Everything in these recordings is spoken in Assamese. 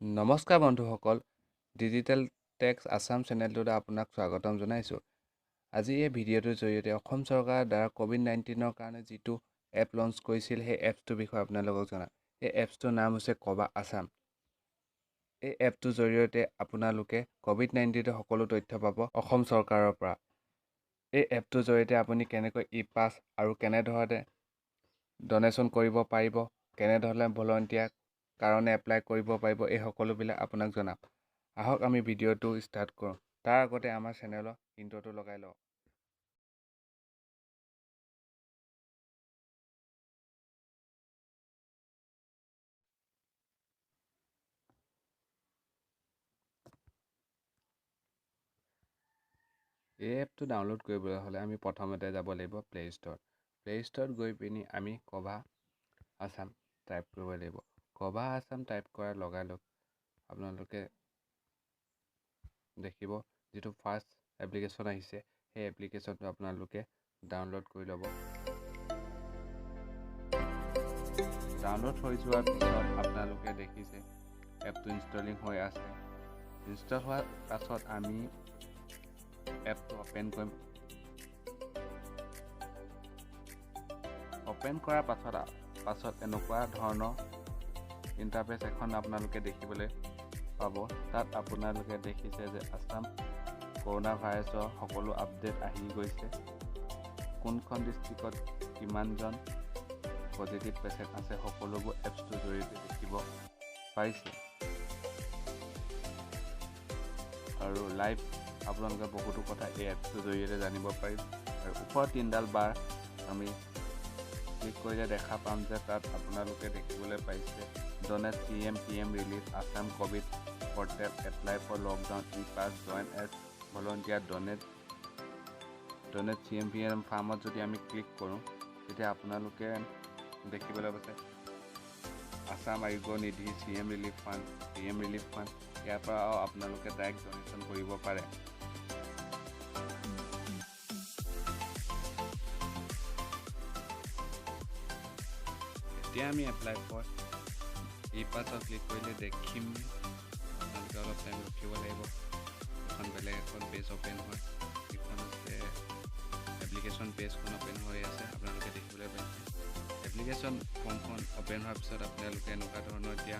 নমস্কাৰ বন্ধুসকল, ডিজিটেল টেক্স আছাম চেনেলটোত আপোনাক স্বাগতম জনাইছোঁ। আজি এই ভিডিঅ'টোৰ জৰিয়তে অসম চৰকাৰৰ দ্বাৰা COVID-19ৰ কাৰণে যিটো এপ লঞ্চ কৰিছিল সেই এপছটোৰ বিষয়ে আপোনালোকক জনাম। এই এপছটোৰ নাম হৈছে কবা আছাম। এই এপটোৰ জৰিয়তে আপোনালোকে COVID-19ৰ সকলো তথ্য পাব অসম চৰকাৰৰ পৰা। এই এপটোৰ জৰিয়তে আপুনি কেনেকৈ ই-পাছ আৰু কেনেধৰণে ডনেশ্যন কৰিব পাৰিব, কেনেধৰণে ভলণ্টিয়াৰ কাৰণে এপ্লাই কৰিব পাৰিব, এই সকলোবিলাক আপোনাক জনাম। আহক আমি ভিডিঅ'টো ষ্টাৰ্ট কৰোঁ। তাৰ আগতে আমাৰ চেনেলৰ ইন্ট্ৰটো লগাই লওঁ। এই এপটো ডাউনলোড কৰিবলৈ হ'লে আমি প্ৰথমতে যাব লাগিব প্লে ষ্ট'ৰত। প্লে ষ্ট'ৰত গৈ পিনি আমি কবা আছাম টাইপ কৰিব লাগিব। কবা আছাম টাইপ কৰাৰ লগালগ আপোনালোকে দেখিব যিটো ফাৰ্ষ্ট এপ্লিকেশ্যন আহিছে, সেই এপ্লিকেশ্যনটো আপোনালোকে ডাউনলোড কৰি ল'ব। ডাউনলোড হৈ যোৱাৰ পিছত আপোনালোকে দেখিছে এপটো ইনষ্টলিং হৈ আছে। ইনষ্টল হোৱাৰ পাছত আমি এপটো অ'পেন কৰিম। অ'পেন কৰাৰ পাছত এনেকুৱা ধৰণৰ ইণ্টাৰফেচ এখন আপোনালোকে দেখিবলৈ পাব। তাত আপোনালোকে দেখিছে যে আছাম কৰোণা ভাইৰাছৰ সকলো আপডেট আহি গৈছে। কোনখন ডিষ্ট্ৰিক্টত কিমানজন পজিটিভ পেচেণ্ট আছে সকলোবোৰ এপছটোৰ জৰিয়তে দেখিব পাৰিছে। আৰু লাইভ আপোনালোকে বহুতো কথা এই এপছটোৰ জৰিয়তে জানিব পাৰিম। আৰু ওপৰত তিনিডাল বাৰ আমি ক্লিক কৰিলে দেখা পাম যে তাত আপোনালোকে দেখিবলৈ পাইছে donate CM PM relief Assam covid portal apply for lockdown e-pass join as volunteer donate CM PM ফাৰ্মত যদি আমি ক্লিক কৰোঁ তেতিয়া আপোনালোকে দেখিবলৈ পাইছে Assam Arogya Nidhi CM relief fund PM relief fund, ইয়াৰ পৰাও আপোনালোকে ডাইৰেক্ট ডনেশ্যন কৰিব পাৰে। এতিয়া আমি এপ্লাই ফৰ ই-পাছত ক্লিক কৰিলে দেখিম আপোনালোকে অলপ টাইম ৰখিব লাগিব। এখন বেলেগ এখন পেজ অ'পেন হয়, এইখন আছে এপ্লিকেশ্যন পেজখন অ'পেন হৈ আছে। আপোনালোকে দেখিবলৈ পাইছে এপ্লিকেশ্যন ফৰ্মখন অ'পেন হোৱাৰ পিছত আপোনালোকে এনেকুৱা ধৰণৰ এতিয়া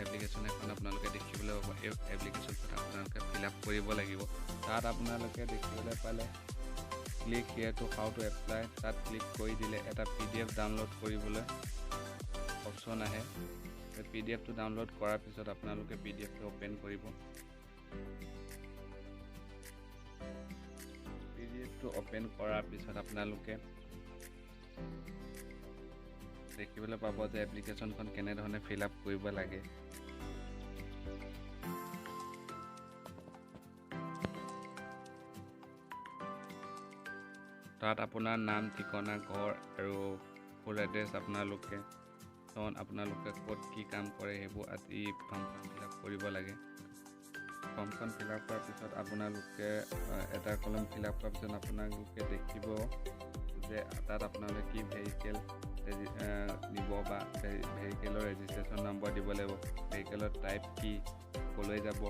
এপ্লিকেশ্যন এখন আপোনালোকে দেখিবলৈ পাব। এই এপ্লিকেশ্যনখন আপোনালোকে ফিল আপ কৰিব লাগিব। তাত আপোনালোকে দেখিবলৈ পালে click here to how to apply, তাত ক্লিক কৰি দিলে এটা PDF ডাউনলোড কৰিবলৈ অপশ্যন আহে। PDFটো ডাউনলোড কৰাৰ পিছত আপোনালোকে PDFটো অ'পেন কৰিব। PDFটো অ'পেন কৰাৰ পিছত আপোনালোকে দেখিবলৈ পাব যে এপ্লিকেশ্যনখন কেনেধৰণে ফিল আপ কৰিব লাগে। তাত আপোনাৰ নাম, ঠিকনা, ঘৰ আৰু ফুল এড্ৰেছ আপোনালোকে ক'ত কি কাম কৰে সেইবোৰ আদি ফৰ্মখন ফিল আপ কৰিব লাগে। ফৰ্মখন ফিল আপ কৰাৰ পিছত আপোনালোকে এটা কলম ফিল আপ কৰাৰ পিছত আপোনালোকে দেখিব যে তাত আপোনালোকে কি ভেহিকেল দিব বা ভেহিকেলৰ ৰেজিষ্ট্ৰেশ্যন নম্বৰ দিব লাগিব, ভেহিকেলৰ টাইপ কি, ক'লৈ যাব,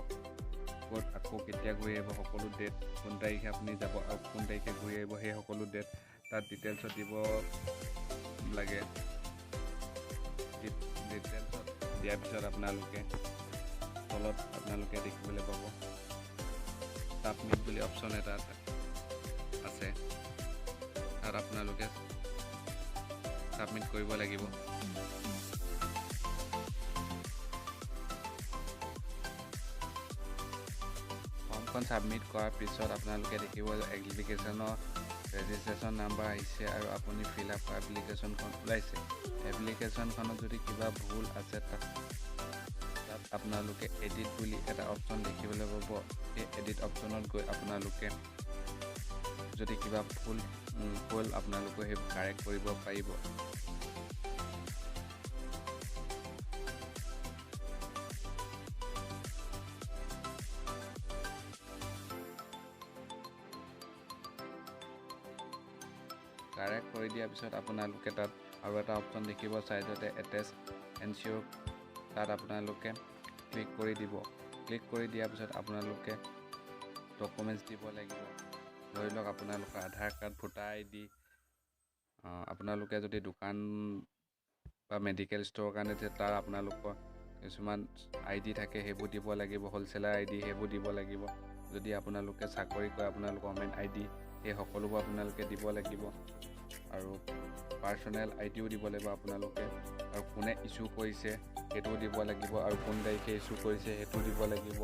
ক'ত আকৌ কেতিয়া ঘূৰি আহিব, সকলো ডেট, কোন তাৰিখে আপুনি যাব আৰু কোন তাৰিখে ঘূৰি আহিব সেই সকলো ডেট তাত ডিটেইলছত দিব লাগে। ডিটেইলছত দিয়াৰ পিছত আপোনালোকে তলত আপোনালোকে দেখিবলৈ পাব ছাবমিট বুলি অপশ্যন এটা আছে, তাত আপোনালোকে ছাবমিট কৰিব লাগিব। ফৰ্মখন ছাবমিট কৰাৰ পিছত আপোনালোকে দেখিব এপ্লিকেশ্যনৰ ৰেজিষ্ট্ৰেশ্যন নাম্বাৰ আহিছে আৰু আপুনি ফিল আপ কৰা এপ্লিকেশ্যনখন ওলাইছে। এপ্লিকেশ্যনখনত যদি কিবা ভুল আছে তাত আপোনালোকে এডিট বুলি এটা অপশ্যন দেখিবলৈ পাব। সেই এডিট অপশ্যনত গৈ আপোনালোকে যদি কিবা ভুল আপোনালোকে সেইবোৰ কাৰেক্ট কৰিব পাৰিব। কাৰেক্ট কৰি দিয়াৰ পিছত আপোনালোকে তাত আৰু এটা অপশ্যন দেখিব চাইডতে এটেচ এনচিঅ'ৰ, তাত আপোনালোকে ক্লিক কৰি দিব। ক্লিক কৰি দিয়াৰ পিছত আপোনালোকে ডকুমেণ্টছ দিব লাগিব। ধৰি লওক আপোনালোকৰ আধাৰ কাৰ্ড, ভোটাৰ ID, আপোনালোকে যদি দোকান বা মেডিকেল ষ্ট'ৰৰ কাৰণে তাৰ আপোনালোকৰ কিছুমান ID থাকে, সেইবোৰ দিব লাগিব। হ'লচেলাৰ ID সেইবোৰ দিব লাগিব। যদি আপোনালোকে চাকৰি কৰে, আপোনালোকৰ গভৰ্ণমেণ্ট ID সেই সকলোবোৰ আপোনালোকে দিব লাগিব। আৰু পাৰ্চনেল IDও দিব লাগিব আপোনালোকে। আৰু কোনে ইছ্যু কৰিছে সেইটোও দিব লাগিব, আৰু কোন তাৰিখে ইছ্যু কৰিছে সেইটোও দিব লাগিব।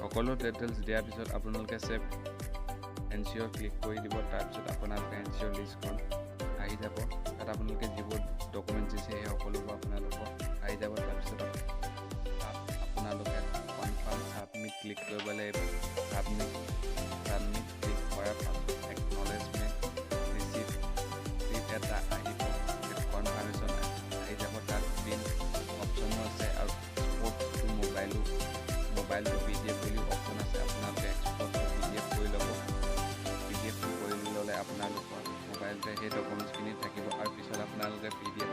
সকলো ডিটেইলছ দিয়াৰ পিছত আপোনালোকে ছেভ এনচিঅ'ৰ ক্লিক কৰি দিব। তাৰপিছত আপোনালোকে এনচিঅ'ৰ লিষ্টখন আহি যাব। তাত আপোনালোকে যিবোৰ ডকুমেণ্টছ দিছে সেই সকলোবোৰ আপোনালোকৰ আহি যাব। তাৰপিছত আপোনালোকে কনফাৰ্ম ছাবমিট ক্লিক কৰিব লাগিব। ছাবমিট ক্লিক কৰাৰ পাছত একনলেজমেণ্ট ৰিচিপ্ট এটা আহিব, সেইটো কনফাৰ্মেশ্যন আহি যাব। তাত প্ৰিণ্ট অপশ্যনো আছে, আৰু এক্সপৰ্ট টু মোবাইলটো PDF বুলি অপশ্যন আছে। আপোনালোকে এক্সপৰ্ট টু PDF কৰি ল'ব। PDF কৰি ল'লে আপোনালোকৰ মোবাইলতে সেই ডকুমেণ্টছখিনি থাকিব, আৰু পিছত আপোনালোকে PDF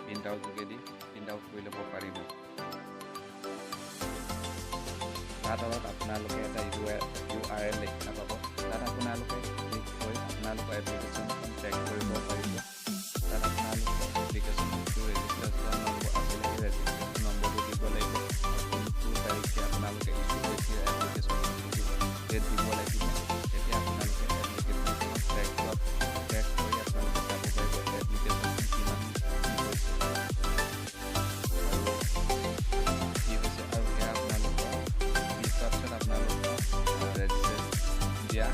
প্ৰিণ্ট আউট যোগেদি প্ৰিণ্ট আউট কৰি ল'ব পাৰিব। তাৰ তলত আপোনালোকে এটা URL লিখা পাব। তাত আপোনালোকে ক্লিক কৰি আপোনালোকৰ এপ্লিকেশ্যনখন ট্ৰেক কৰিব পাৰিব। তাত আপোনালোকে এপ্লিকেশ্যনটো ৰেজিষ্ট্ৰেশ্যন নম্বৰ আছিলে, সেই ৰেজিষ্ট্ৰেশ্যন নম্বৰটো দিব লাগিব। কোনটো তাৰিখে আপোনালোকে ইছ্যু কৰিছে এপ্লিকেশ্যনটো ডেট দিব লাগিব। তেতিয়া আপোনালোকে এপ্লিকেশ্যনখন ট্ৰেক কৰি আপোনালোকে চাব পাৰিব এপ্লিকেশ্যনখন কিমান হৈছে আৰু কি হৈছে, আৰু সেয়া আপোনালোকৰ পিছত আপোনালোকৰ ৰেজিষ্ট্ৰেশ্যন দিয়া